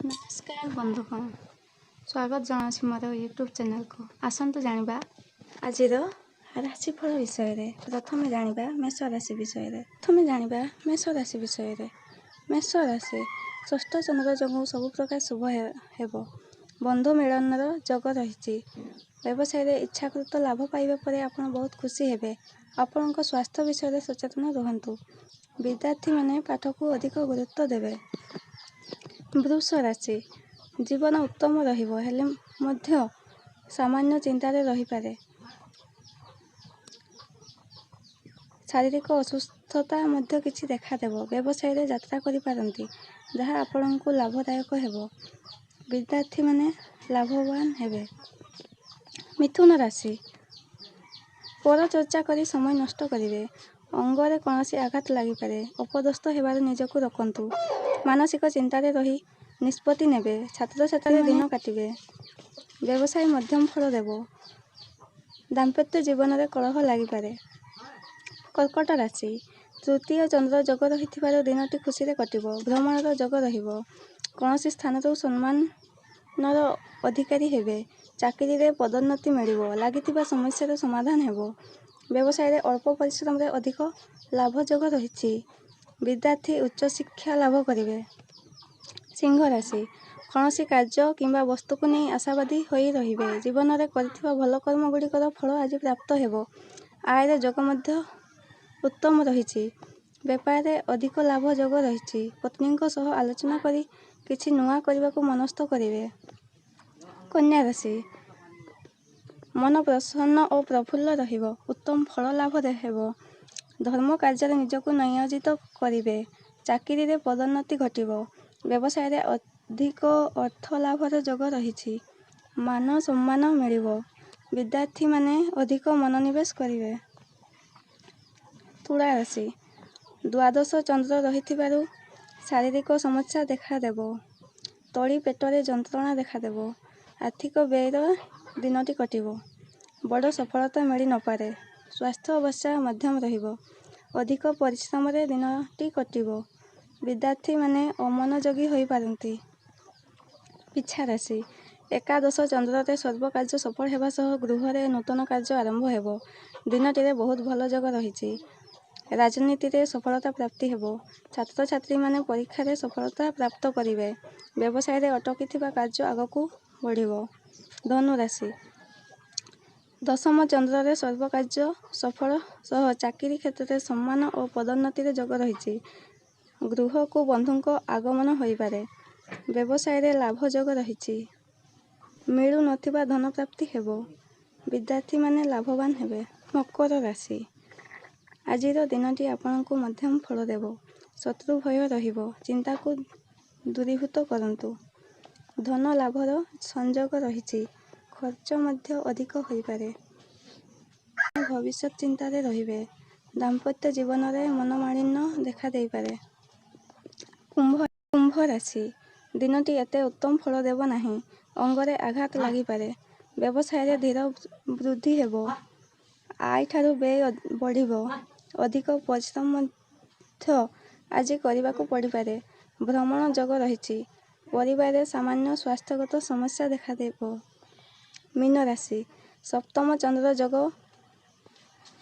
नमस्कार बंधुगण स्वागत जनासी मोर यूट्यूब चैनल को आसतु जानिबा आज राशिफल विषय प्रथम जानिबा मेष राशि विषय मेष राशि षष्ठ चंद्र जोगु सब प्रकार शुभ हेबो बंधु मिलन जोग रही व्यवसाय इच्छाकृत लाभ पाइबा परे आपण बहुत खुशी हेबे आपण स्वास्थ्य विषय सचेतन रुहतु विद्यार्थी माने पाठ को अधिक गुरुत्व देवे वृष राशि जीवन उत्तम रहिबो हेले मध्य सामान्य चिंतारे रही पारे शारीरिक असुस्थता मध्य किछि देखा देबो व्यवसाय रे यात्रा करि पारंती जहा आपण को लाभदायक हेबो विद्यार्थी माने लाभवान हेबे मिथुन राशि पर चर्चा करी समय नष्ट करिवे अंगरे कौनसी आघात लागि पारे अपदस्थ हेबार निजको रखंतु मानसिक चिंतारे रही निष्पत्ति नेबे छात्र छात्री दिन काटिबे व्यवसाय मध्यम फल देबो दाम्पत्य जीवन रे कलह लागि पारे कर्कट राशि तृतीय चंद्र जोग रही दिनटी खुशी रे कटिबो भ्रमणर जोग रहिबो कौनसी स्थान तो सम्मान नर अधिकारी हेबे चाकरी रे पदोन्नति मिलिबो लागितिबा समस्या समाधान हेबो व्यवसाय रे अल्प परिश्रम रे अधिक लाभ जोग रही विद्यार्थी उच्च शिक्षा लाभ करिवे सिंह राशि कौनसी कार्य किंबा वस्तु को नहीं आशावादी होई रहिबे जीवन रे करिथिबा भल कर्म गुड़िकर फल आज प्राप्त हेबो आय रे जोग मध्य उत्तम रही व्यापार रे अधिक लाभ जोग रही पत्नी सह आलोचना करी किछि नुआ करबा को मनस्थ करिवे कन्या राशि मन प्रसन्न और प्रफुल्ल रहिबो उत्तम फल लाभ हेबो धर्म कार्य निजको नियोजित करिवे चाकरी रे पदोन्नति घटिबो व्यवसाय रे अधिक अर्थ लाभर जोग रही मान सम्मान मिलिबो विद्यार्थी माने अधिक मनोनिवेश करिवे तुला राशि द्वादश चंद्र रही शारीरिक समस्या देखा देबो तली पेटरे जंत्रणा देखा देबो आर्थिक व्यय दिनटी कटिबो बड़ सफलता मिली न पारे स्वास्थ्य अवस्था मध्यम रहिबो अधिक परिश्रम रे दिनटी कटिबो विद्यार्थी माने अमनोयोगी होई पारंती पिछा राशि एकादश चंद्र रे सर्व कार्य सफल हेबा सह गृह रे नूतन कार्य आरंभ हेबो दिनटी रे बहुत भल जोग रही राजनीति रे सफलता प्राप्ति हेबो छात्र छात्री माने परीक्षा रे सफलता प्राप्त करिवे व्यवसाय रे अटकीथिबा कार्य आगकू बढ़िबो धनु राशि दशम चंद्र रे सर्व कार्य सफल सह चाकरी क्षेत्र रे सम्मान और पदोन्नति रे जोग रही गृह को बंधुଙ୍କ आगमन होई पारे व्यवसाय रे लाभ जोग रही मिलु नथिबा धन प्राप्ति हेबो विद्यार्थी माने लाभवान हेबे मकर राशि आजिर दिनटी आपनको मध्यम फल देबो शत्रु भय रहिबो चिंता को दूरीभूत करंतु धन लाभर संयोग रही खर्च मध्य अधिक होई पारे भविष्य चिंता रे रहिबे दाम्पत्य जीवन रे मनोमालिन्य देखा देई पारे कुंभ राशि दिनटी एते उत्तम फल देव नाही अंगरे आघात लागि पारे व्यवसाय रे धीर वृद्धि हेबो आय ठारू व्यय बढ़िबो अधिक परिश्रम मध्य आज करबा को पड़ी पारे भ्रमण जोग रही परिवार रे सामान्य स्वास्थ्यगत समस्या देखा देबो मीन राशि सप्तम चंद्र जोग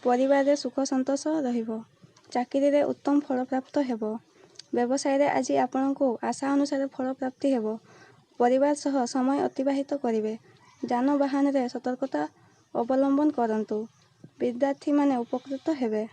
परिवार रे सुख संतोष रहिबो चाकरी रे उत्तम फल प्राप्त हेबो व्यवसाय रे आज आपनको आशा अनुसार फल प्राप्ति हेबो परिवार सह समय अतिबाहित करिवे जान वाहन रे सतर्कता अवलंबन करंतु विद्यार्थी माने उपकृत हेबे।